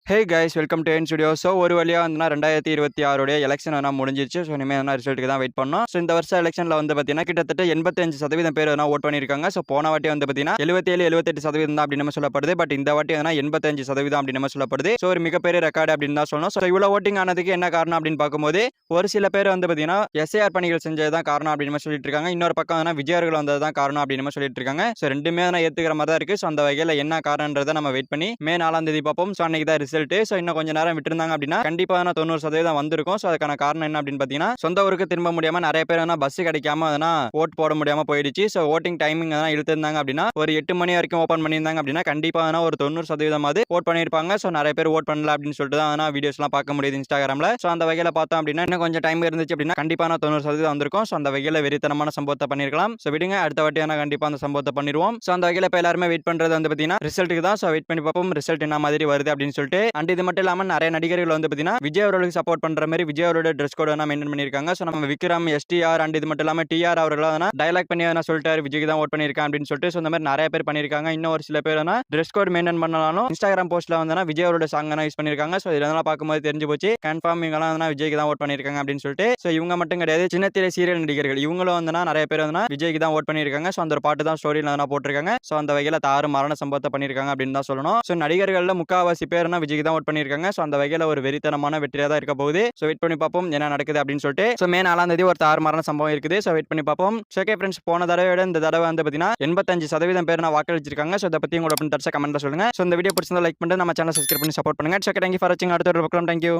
Hey guys welcome to N studio. So ஒரு வழியாக வந்து 2026 எலெக்ஷன் முடிஞ்சிருச்சு. ஸோ இனிமேல் ரிசல்ட்டுக்கு தான் வெயிட் பண்ணோம். ஸோ இந்த வருஷம் எலெக்ஷனில் வந்து பார்த்தீங்கன்னா கிட்டத்தட்ட 85% பேர் ஓட் பண்ணியிருக்காங்க. ஸோ போன வாட்டி வந்து பார்த்தீங்கன்னா 77-78% தான் அப்படின்னு சொல்லப்படுது. பட் இந்த வாட்டி 85% அப்படின்னு சொல்லப்படுது. ஸோ ஒரு மிகப்பெரிய ரெக்கார்டு அப்படின்னு தான் சொல்லணும். ஸோ இவ்வளோ ஓட்டிங் ஆனதுக்கு என்ன காரணம் அப்படின்னு பார்க்கும்போது ஒரு சில பேர் வந்து பார்த்தீங்கன்னா எஸ்ஐஆர் பணிகள் செஞ்சது தான் காரணம் அப்படின்னு சொல்லிட்டு இருக்காங்க. இன்னொரு பக்கம் விஜய் அவர்கள் வந்தது தான் காரணம் அப்படின்னு சொல்லிட்டு இருக்காங்க. ஸோ ரெண்டுமே ஏற்றுக்கிற மாதிரி தான் இருக்கு. ஸோ அந்த வகையில் என்ன காரணன்றதை நம்ம வெயிட் பண்ணி மே 4ஆம் தேதி பார்ப்போம். ஸோ அன்னைக்கு தான் ரிசல்ட். ஸோ இன்னும் கொஞ்சம் நேரம் விட்டுருந்தாங்க அப்படின்னா கண்டிப்பா 90% வந்திருக்கும். ஸோ அதுக்கான காரணம் என்ன அப்படின்னு பார்த்தீங்கன்னா சொந்த ஊருக்கு திரும்ப முடியாம நிறைய பேர் பஸ் கிடைக்காம ஓட் போட முடியாம போயிடுச்சு. ஸோ ஓட்டிங் டைமிங் இழுத்திருந்தாங்க அப்படின்னா ஒரு 8 மணி வரைக்கும் ஓப்பன் பண்ணியிருந்தாங்க அப்படின்னா கண்டிப்பா ஒரு 90% ஓட் பண்ணியிருப்பாங்க. ஸோ நிறைய பேர் ஓட் பண்ணல அப்படின்னு சொல்லிட்டு தான் வீடியோஸ்லாம் பார்க்க முடியுது இன்ஸ்டாகிராம்ல. ஸோ அந்த வகையில் பார்த்தோம் அப்படின்னா இன்னும் கொஞ்சம் டைம் இருந்துச்சு அப்படின்னா கண்டிப்பா 90% வந்திருக்கும். ஸோ அந்த வகையில் வெறித்தனமான சம்பவத்தை பண்ணிருக்கலாம். ஸோ விடுங்க, அடுத்த வாட்டி கண்டிப்பா அந்த சம்பவத்தை பண்ணிடுவோம். ஸோ அந்த வகையில் இப்போ எல்லாருமே வெயிட் பண்றது பார்த்தீங்கன்னா ரிசல்ட்டுக்கு தான். ஸோ வெயிட் பண்ணி பார்ப்போம் ரிசல்ட் என்ன மாதிரி வருது அப்படின்னு சொல்லிட்டு. அண்ட் இது மட்டும் இல்லாமல் நிறைய நடிகர்கள் பார்த்தீங்கன்னா விஜய் அவர்களுக்கு சப்போர்ட் பண்ற மாதிரி விஜய் அவரோட ட்ரெஸ் கோட் மெயின்டைன் பண்ணியிருக்காங்க. ஸோ நம்ம விக்ரம், எஸ்டிஆர் அண்ட் இது மட்டும் இல்லாமல் டிஆர் அவர்கள் டயலாக் பண்ணி சொல்லிட்டாரு விஜய்க்கு தான் ஓட் பண்ணியிருக்கேன் அப்படின்னு சொல்லிட்டு. ஸோ இந்த மாதிரி நிறைய பேர் பண்ணியிருக்காங்க. இன்னும் ஒரு சில பேர் ட்ரெஸ் கோட் மெயின்டைன் பண்ணாலும் இன்ஸ்டாகிராம் போஸ்ட்ல விஜய் அவரோட சாங் யூஸ் பண்ணியிருக்காங்க. ஸோ இதெல்லாம் பார்க்கும்போது தெரிஞ்சு போச்சு கன்ஃபார்ம் இவங்கலாம் விஜய்க்கு தான் ஓட் பண்ணியிருக்காங்க அப்படின்னு சொல்லிட்டு. ஸோ இவங்க மட்டும் கிடையாது, சின்ன திரை சீரியல் நடிகர்கள் இவங்களும் நிறைய பேர் விஜய்க்கு தான் ஓட் பண்ணியிருக்காங்க. ஸோ அந்த ஒரு பாட்டு தான் ஸ்டோரியில் போட்டிருக்காங்க. ஸோ அந்த வகையில் தாறு மரண சம்பவத்தை பண்ணியிருக்காங்க அப்படின்னு தான் சொல்லணும். ஸோ நடிகர்கள் முக்காவாசி பேர் விஜய்க்கு தான் ஓட் பண்ணியிருக்காங்க. ஸோ அந்த வகையில் ஒரு வெறித்தனமான வெற்றியாக தான் இருக்க போகுது. ஸோ வெயிட் பண்ணி பார்ப்போம் என்ன நடக்குது அப்படின்னு சொல்லிட்டு. ஸோ மே 4ஆம் தேதி ஒரு தாறு மரண சம்பவம் இருக்குது. ஸோ வெயிட் பண்ணி பார்ப்போம். ஓகே ஃப்ரெண்ட்ஸ், போன தடவை விட இந்த தடவை பார்த்தீங்கன்னா 85% பேர் வாக்களிச்சிருக்காங்க. ஸோ இதை பற்றி உங்களோட கமெண்ட்ல சொல்லுங்க. ஸோ இந்த வீடியோ பிடிச்சிருந்தா லைக் பண்ணிட்டு நம்ம சேனல் சப்ஸ்கிரைப் பண்ணி சப்போர்ட் பண்ணுங்க. ஓகே, தேங்க்யூ ஃபார் வாட்சிங். அடுத்த ஒரு பக்கம் தேங்க்யூ.